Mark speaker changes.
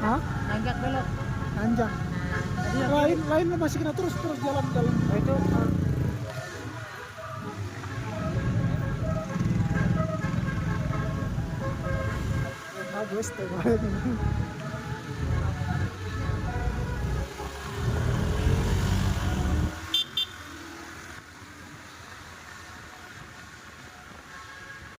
Speaker 1: Hah?
Speaker 2: Nanjak belok.
Speaker 1: Nanjak.
Speaker 2: Tadi yang
Speaker 1: Lain masih kena terus jalan.
Speaker 2: oh, itu
Speaker 1: Bagus tuh.